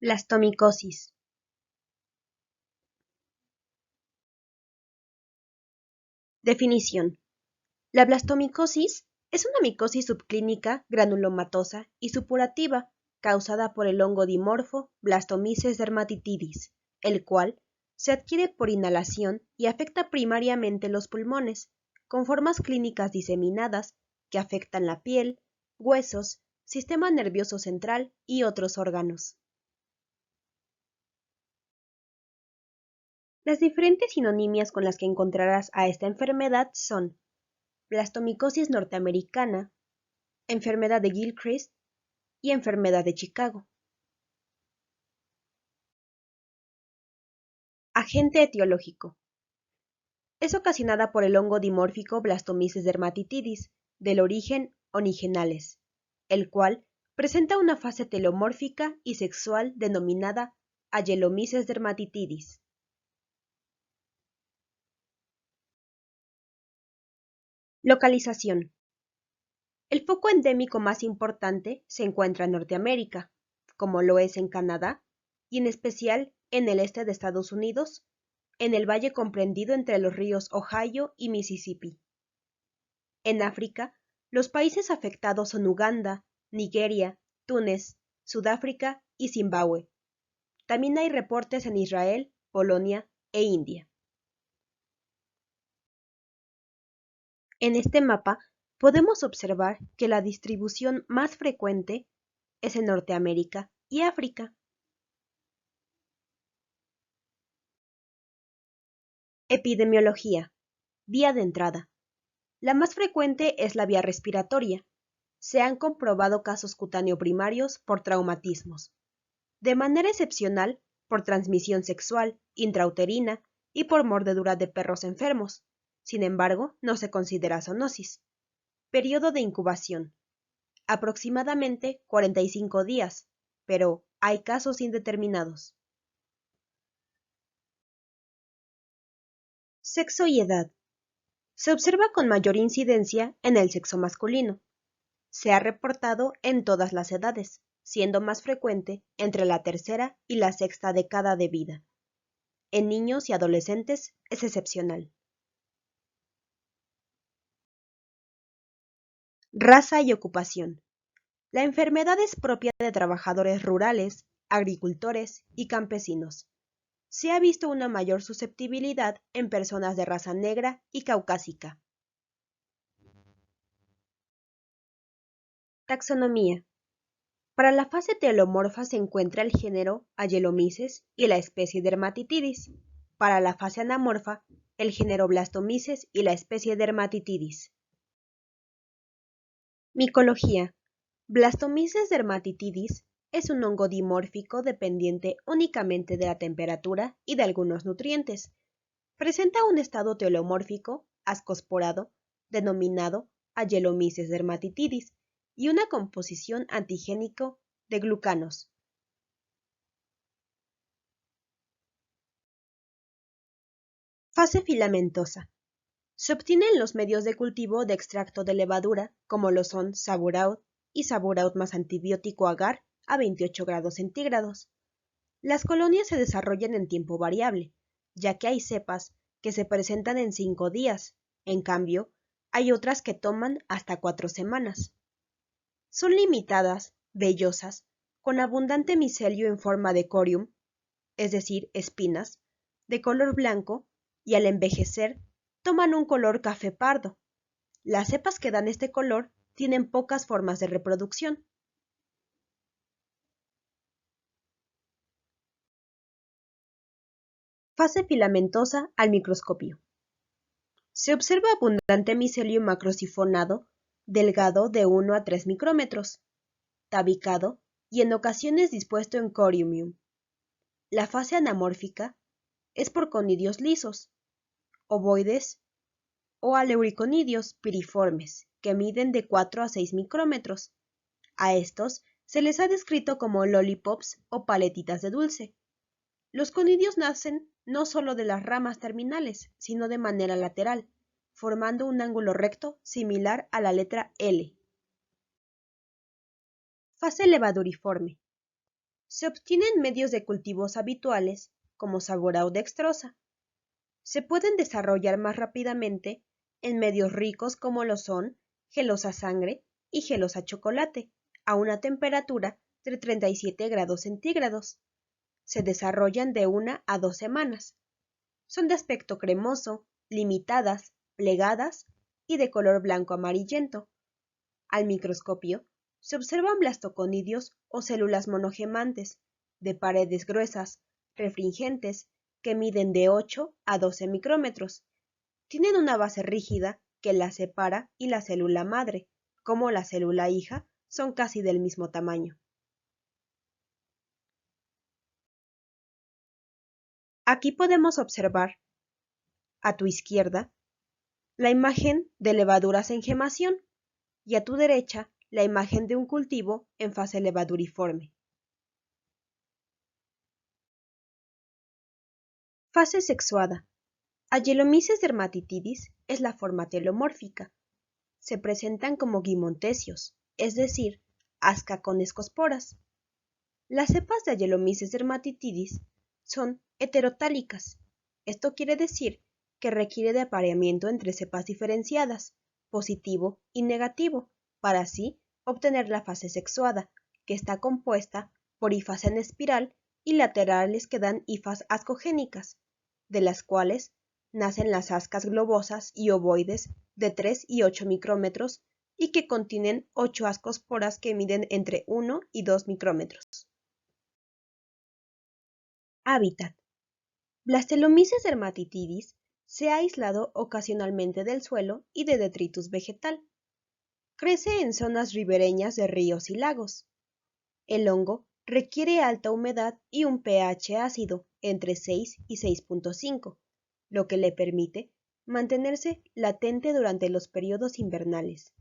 Blastomicosis. Definición. La blastomicosis es una micosis subclínica granulomatosa y supurativa causada por el hongo dimorfo Blastomyces dermatitidis, el cual se adquiere por inhalación y afecta primariamente los pulmones, con formas clínicas diseminadas que afectan la piel, huesos, sistema nervioso central y otros órganos. Las diferentes sinonimias con las que encontrarás a esta enfermedad son blastomicosis norteamericana, enfermedad de Gilchrist y enfermedad de Chicago. Agente etiológico. Es ocasionada por el hongo dimórfico Blastomyces dermatitidis, del origen Onigenales, el cual presenta una fase telomórfica y sexual denominada Agelomyces dermatitidis. Localización. El foco endémico más importante se encuentra en Norteamérica, como lo es en Canadá, y en especial en el este de Estados Unidos, en el valle comprendido entre los ríos Ohio y Mississippi. En África, los países afectados son Uganda, Nigeria, Túnez, Sudáfrica y Zimbabue. También hay reportes en Israel, Polonia e India. En este mapa podemos observar que la distribución más frecuente es en Norteamérica y África. Epidemiología. Vía de entrada. La más frecuente es la vía respiratoria. Se han comprobado casos cutáneo primarios por traumatismos. De manera excepcional, por transmisión sexual, intrauterina y por mordedura de perros enfermos. Sin embargo, no se considera zoonosis. Periodo de incubación. Aproximadamente 45 días, pero hay casos indeterminados. Sexo y edad. Se observa con mayor incidencia en el sexo masculino. Se ha reportado en todas las edades, siendo más frecuente entre la tercera y la sexta década de vida. En niños y adolescentes es excepcional. Raza y ocupación. La enfermedad es propia de trabajadores rurales, agricultores y campesinos. Se ha visto una mayor susceptibilidad en personas de raza negra y caucásica. Taxonomía. Para la fase telomorfa se encuentra el género Agelomyces y la especie Dermatitidis. Para la fase anamorfa, el género Blastomyces y la especie Dermatitidis. Micología. Blastomyces dermatitidis es un hongo dimórfico dependiente únicamente de la temperatura y de algunos nutrientes. Presenta un estado telomórfico, ascosporado, denominado Agelomyces dermatitidis, y una composición antigénico de glucanos. Fase filamentosa. Se obtiene en los medios de cultivo de extracto de levadura, como lo son Saburaud y Saburaud más antibiótico agar a 28 grados centígrados. Las colonias se desarrollan en tiempo variable, ya que hay cepas que se presentan en 5 días, en cambio, hay otras que toman hasta 4 semanas. Son limitadas, vellosas, con abundante micelio en forma de corium, es decir, espinas, de color blanco, y al envejecer toman un color café pardo. Las cepas que dan este color tienen pocas formas de reproducción. Fase filamentosa al microscopio. Se observa abundante micelio macrosifonado, delgado de 1 a 3 micrómetros, tabicado y en ocasiones dispuesto en corium. La fase anamórfica es por conidios lisos, ovoides o aleuriconidios piriformes, que miden de 4 a 6 micrómetros. A estos se les ha descrito como lollipops o paletitas de dulce. Los conidios nacen no solo de las ramas terminales, sino de manera lateral, formando un ángulo recto similar a la letra L. Fase levaduriforme. Se obtienen medios de cultivos habituales, como Sabouraud dextrosa. Se pueden desarrollar más rápidamente en medios ricos como lo son gelosa sangre y gelosa chocolate, a una temperatura de 37 grados centígrados. Se desarrollan de 1 a 2 semanas. Son de aspecto cremoso, limitadas, plegadas y de color blanco amarillento. Al microscopio se observan blastoconidios o células monogemantes, de paredes gruesas, refringentes, que miden de 8 a 12 micrómetros. Tienen una base rígida que las separa y la célula madre, como la célula hija, son casi del mismo tamaño. Aquí podemos observar, a tu izquierda, la imagen de levaduras en gemación y a tu derecha la imagen de un cultivo en fase levaduriforme. Fase sexuada. Agelomyces dermatitidis es la forma telomórfica. Se presentan como guimontecios, es decir, asca con escosporas. Las cepas de Agelomyces dermatitidis son heterotálicas. Esto quiere decir que requiere de apareamiento entre cepas diferenciadas, positivo y negativo, para así obtener la fase sexuada, que está compuesta por hifas en espiral y laterales que dan hifas ascogénicas, de las cuales nacen las ascas globosas y ovoides de 3 y 8 micrómetros y que contienen 8 ascosporas que miden entre 1 y 2 micrómetros. Hábitat. Blastelomyces dermatitidis se ha aislado ocasionalmente del suelo y de detritus vegetal. Crece en zonas ribereñas de ríos y lagos. El hongo requiere alta humedad y un pH ácido entre 6 y 6.5, lo que le permite mantenerse latente durante los periodos invernales.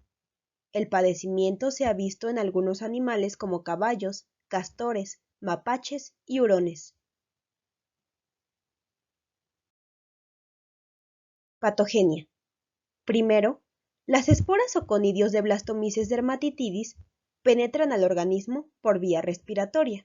El padecimiento se ha visto en algunos animales como caballos, castores, mapaches y hurones. Patogenia. Primero, las esporas o conidios de Blastomyces dermatitidis penetran al organismo por vía respiratoria.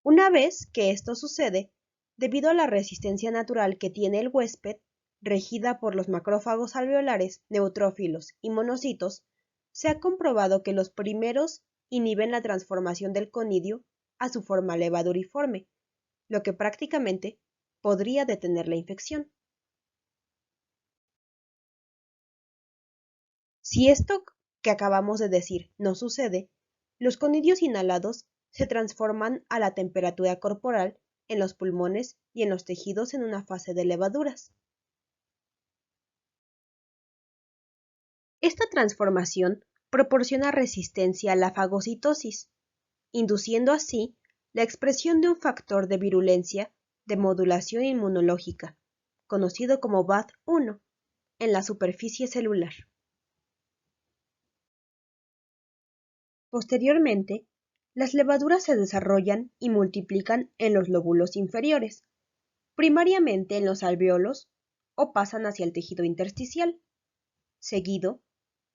Una vez que esto sucede, debido a la resistencia natural que tiene el huésped, regida por los macrófagos alveolares, neutrófilos y monocitos, se ha comprobado que los primeros inhiben la transformación del conidio a su forma levaduriforme, lo que prácticamente podría detener la infección. Si esto que acabamos de decir no sucede, los conidios inhalados se transforman a la temperatura corporal en los pulmones y en los tejidos en una fase de levaduras. Esta transformación proporciona resistencia a la fagocitosis, induciendo así la expresión de un factor de virulencia de modulación inmunológica, conocido como BAD1, en la superficie celular. Posteriormente, las levaduras se desarrollan y multiplican en los lóbulos inferiores, primariamente en los alvéolos, o pasan hacia el tejido intersticial. Seguido,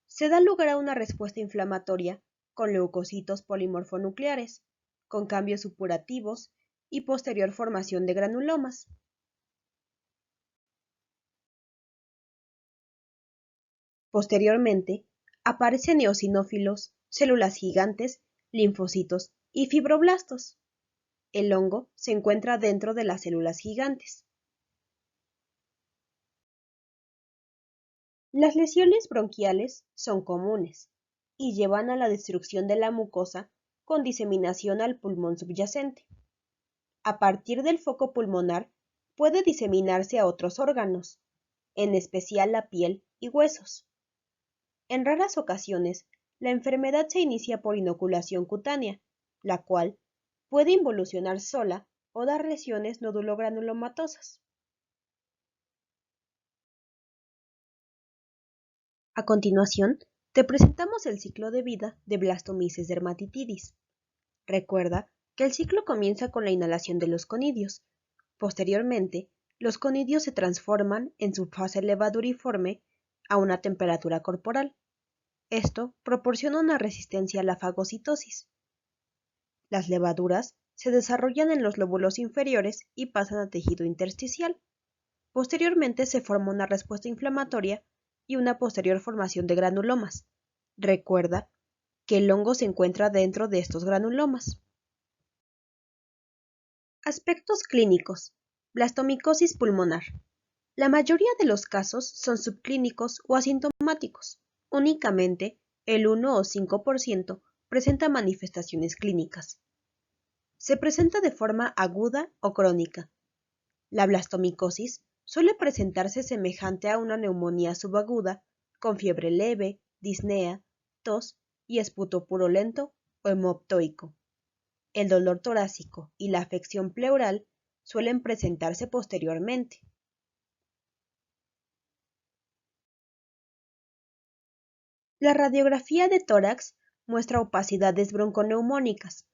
se da lugar a una respuesta inflamatoria con leucocitos polimorfonucleares, con cambios supurativos y posterior formación de granulomas. Posteriormente, aparecen eosinófilos, células gigantes, linfocitos y fibroblastos. El hongo se encuentra dentro de las células gigantes. Las lesiones bronquiales son comunes y llevan a la destrucción de la mucosa con diseminación al pulmón subyacente. A partir del foco pulmonar puede diseminarse a otros órganos, en especial la piel y huesos. En raras ocasiones, la enfermedad se inicia por inoculación cutánea, la cual puede involucionar sola o dar lesiones nódulo-granulomatosas. A continuación, te presentamos el ciclo de vida de Blastomyces dermatitidis. Recuerda que el ciclo comienza con la inhalación de los conidios. Posteriormente, los conidios se transforman en su fase levaduriforme a una temperatura corporal. Esto proporciona una resistencia a la fagocitosis. Las levaduras se desarrollan en los lóbulos inferiores y pasan a tejido intersticial. Posteriormente se forma una respuesta inflamatoria y una posterior formación de granulomas. Recuerda que el hongo se encuentra dentro de estos granulomas. Aspectos clínicos. Blastomicosis pulmonar. La mayoría de los casos son subclínicos o asintomáticos. Únicamente el 1 o 5% presenta manifestaciones clínicas. Se presenta de forma aguda o crónica. La blastomicosis suele presentarse semejante a una neumonía subaguda, con fiebre leve, disnea, tos y esputo purulento o hemoptoico. El dolor torácico y la afección pleural suelen presentarse posteriormente. La radiografía de tórax muestra opacidades bronconeumónicas,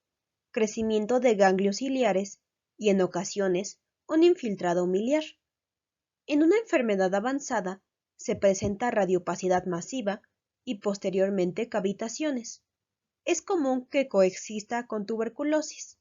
crecimiento de ganglios ciliares y, en ocasiones, un infiltrado miliar. En una enfermedad avanzada se presenta radiopacidad masiva y posteriormente cavitaciones. Es común que coexista con tuberculosis.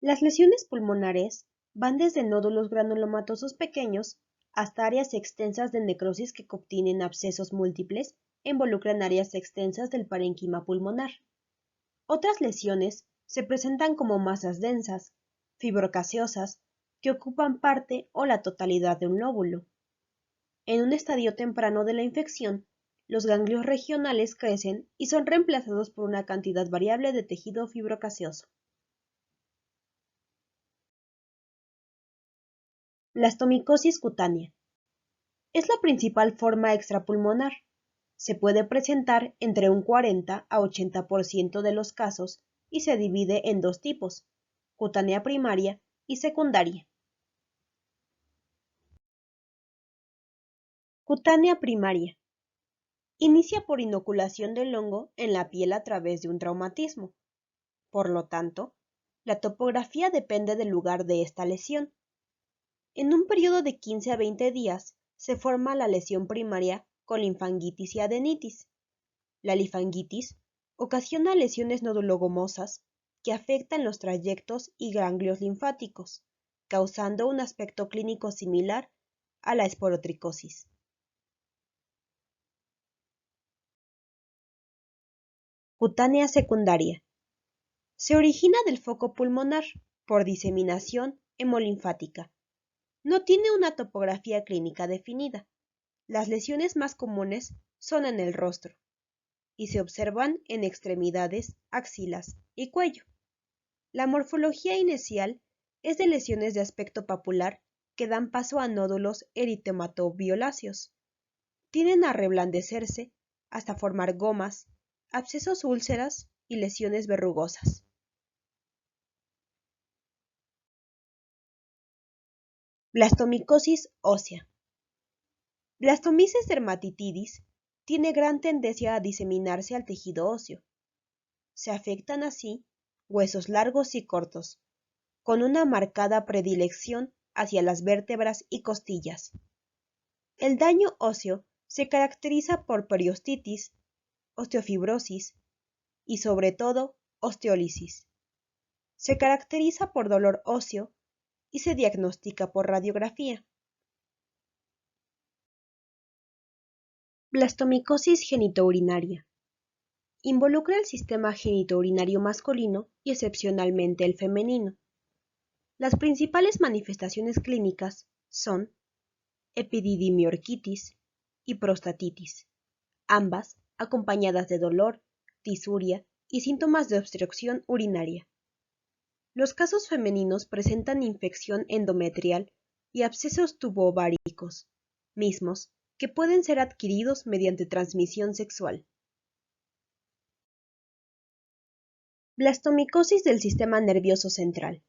Las lesiones pulmonares van desde nódulos granulomatosos pequeños hasta áreas extensas de necrosis que contienen abscesos múltiples e involucran áreas extensas del parénquima pulmonar. Otras lesiones se presentan como masas densas, fibrocaseosas, que ocupan parte o la totalidad de un lóbulo. En un estadio temprano de la infección, los ganglios regionales crecen y son reemplazados por una cantidad variable de tejido fibrocaseoso. Blastomicosis cutánea. Es la principal forma extrapulmonar. Se puede presentar entre un 40 a 80% de los casos y se divide en dos tipos, cutánea primaria y secundaria. Cutánea primaria. Inicia por inoculación del hongo en la piel a través de un traumatismo. Por lo tanto, la topografía depende del lugar de esta lesión. En un periodo de 15 a 20 días se forma la lesión primaria con linfangitis y adenitis. La linfangitis ocasiona lesiones nodulogomosas que afectan los trayectos y ganglios linfáticos, causando un aspecto clínico similar a la esporotricosis. Cutánea secundaria. Se origina del foco pulmonar por diseminación hemolinfática. No tiene una topografía clínica definida. Las lesiones más comunes son en el rostro y se observan en extremidades, axilas y cuello. La morfología inicial es de lesiones de aspecto papular que dan paso a nódulos eritematoviolaceos. Tienden a reblandecerse hasta formar gomas, abscesos, úlceras y lesiones verrugosas. Blastomicosis ósea. Blastomyces dermatitidis tiene gran tendencia a diseminarse al tejido óseo. Se afectan así huesos largos y cortos, con una marcada predilección hacia las vértebras y costillas. El daño óseo se caracteriza por periostitis, osteofibrosis y, sobre todo, osteólisis. Se caracteriza por dolor óseo y se diagnostica por radiografía. Blastomicosis genitourinaria. Involucra el sistema genitourinario masculino y excepcionalmente el femenino. Las principales manifestaciones clínicas son epididimiorquitis y prostatitis, ambas acompañadas de dolor, tisuria y síntomas de obstrucción urinaria. Los casos femeninos presentan infección endometrial y abscesos tuboováricos, mismos que pueden ser adquiridos mediante transmisión sexual. Blastomicosis del sistema nervioso central.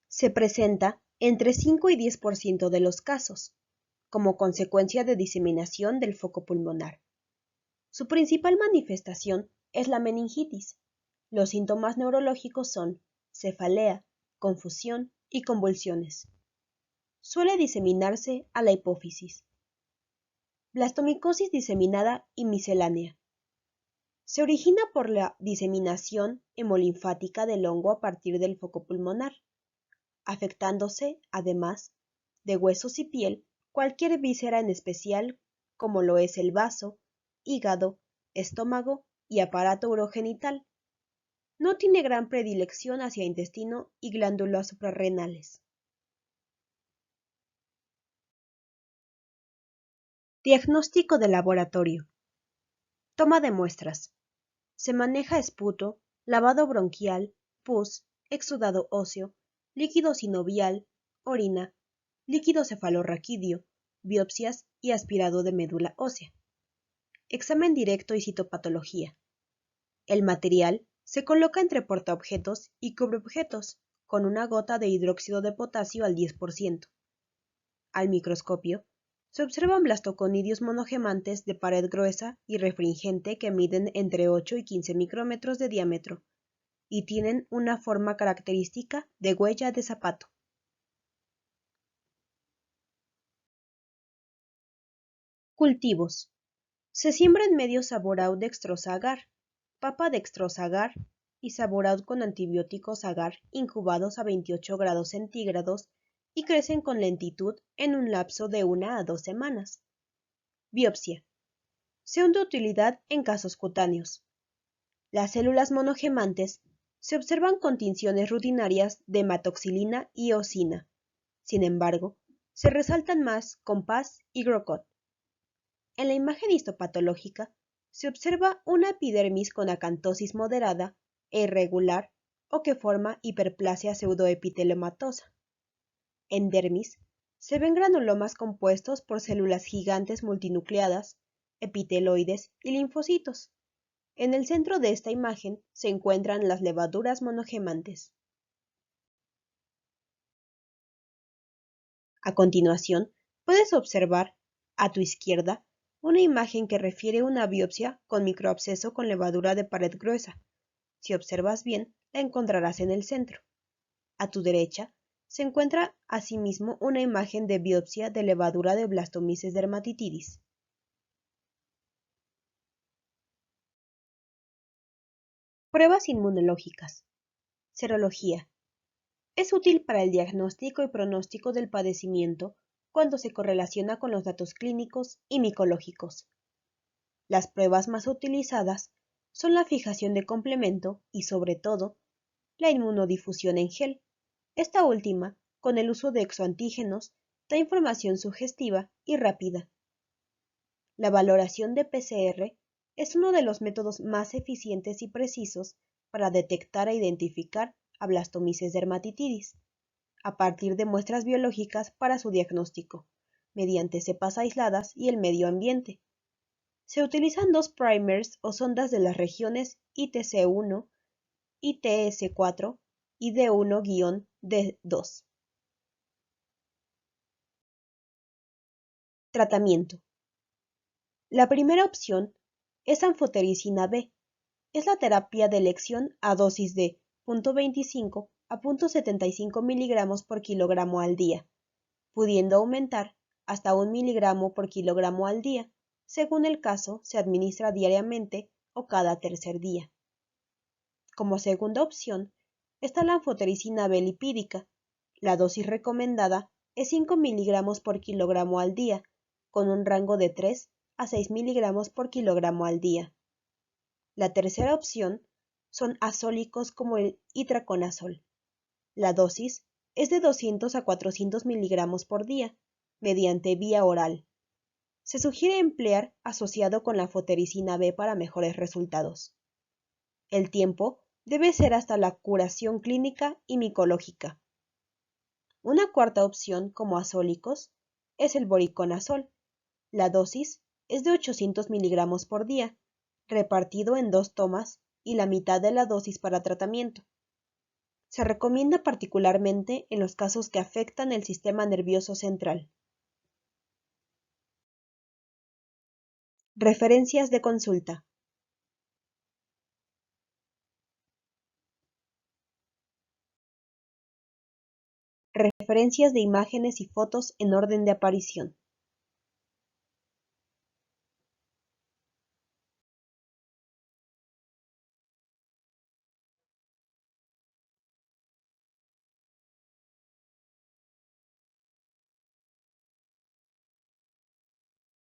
Se presenta entre 5 y 10% de los casos, como consecuencia de diseminación del foco pulmonar. Su principal manifestación es la meningitis. Los síntomas neurológicos son cefalea, confusión y convulsiones. Suele diseminarse a la hipófisis. Blastomicosis diseminada y miscelánea. Se origina por la diseminación hemolinfática del hongo a partir del foco pulmonar, afectándose, además, de huesos y piel, cualquier víscera en especial, como lo es el vaso, hígado, estómago y aparato urogenital. No tiene gran predilección hacia intestino y glándulas suprarrenales. Diagnóstico de laboratorio. Toma de muestras. Se maneja esputo, lavado bronquial, pus, exudado óseo, líquido sinovial, orina, líquido cefalorraquídeo, biopsias y aspirado de médula ósea. Examen directo y citopatología. El material se coloca entre portaobjetos y cubreobjetos con una gota de hidróxido de potasio al 10%. Al microscopio, se observan blastoconidios monogemantes de pared gruesa y refringente que miden entre 8 y 15 micrómetros de diámetro y tienen una forma característica de huella de zapato. Cultivos. Se siembra en medio Saborout dextrosa agar, papa dextrosa agar y Saborout con antibióticos agar incubados a 28 grados centígrados y crecen con lentitud en un lapso de 1 a 2 semanas. Biopsia. Son de utilidad en casos cutáneos. Las células monogemantes se observan con tinciones rutinarias de hematoxilina y eosina. Sin embargo, se resaltan más con PAS y GROCOT. En la imagen histopatológica se observa una epidermis con acantosis moderada e irregular o que forma hiperplasia pseudoepitelomatosa. En dermis se ven granulomas compuestos por células gigantes multinucleadas, epiteloides y linfocitos. En el centro de esta imagen se encuentran las levaduras monogemantes. A continuación, puedes observar, a tu izquierda, una imagen que refiere una biopsia con microabsceso con levadura de pared gruesa. Si observas bien, la encontrarás en el centro. A tu derecha, se encuentra asimismo una imagen de biopsia de levadura de Blastomyces dermatitidis. Pruebas inmunológicas. Serología. Es útil para el diagnóstico y pronóstico del padecimiento cuando se correlaciona con los datos clínicos y micológicos. Las pruebas más utilizadas son la fijación de complemento y, sobre todo, la inmunodifusión en gel. Esta última, con el uso de exoantígenos, da información sugestiva y rápida. La valoración de PCR es uno de los métodos más eficientes y precisos para detectar e identificar a Blastomyces dermatitidis, a partir de muestras biológicas para su diagnóstico, mediante cepas aisladas y el medio ambiente. Se utilizan dos primers o sondas de las regiones ITC1, ITS4 y D1-D2. Tratamiento. La primera opción es anfotericina B. Es la terapia de elección a dosis de 0.25 a 0.75 miligramos por kilogramo al día, pudiendo aumentar hasta 1 miligramo por kilogramo al día. Según el caso, se administra diariamente o cada tercer día. Como segunda opción está la anfotericina B lipídica. La dosis recomendada es 5 miligramos por kilogramo al día, con un rango de 3 a 6 miligramos por kilogramo al día. La tercera opción son azólicos como el itraconazol. La dosis es de 200 a 400 miligramos por día, mediante vía oral. Se sugiere emplear asociado con la anfotericina B para mejores resultados. El tiempo debe ser hasta la curación clínica y micológica. Una cuarta opción como azólicos es el voriconazol. La dosis es de 800 miligramos por día, repartido en 2 tomas y la mitad de la dosis para tratamiento. Se recomienda particularmente en los casos que afectan el sistema nervioso central. Referencias de consulta. referencias de imágenes y fotos en orden de aparición.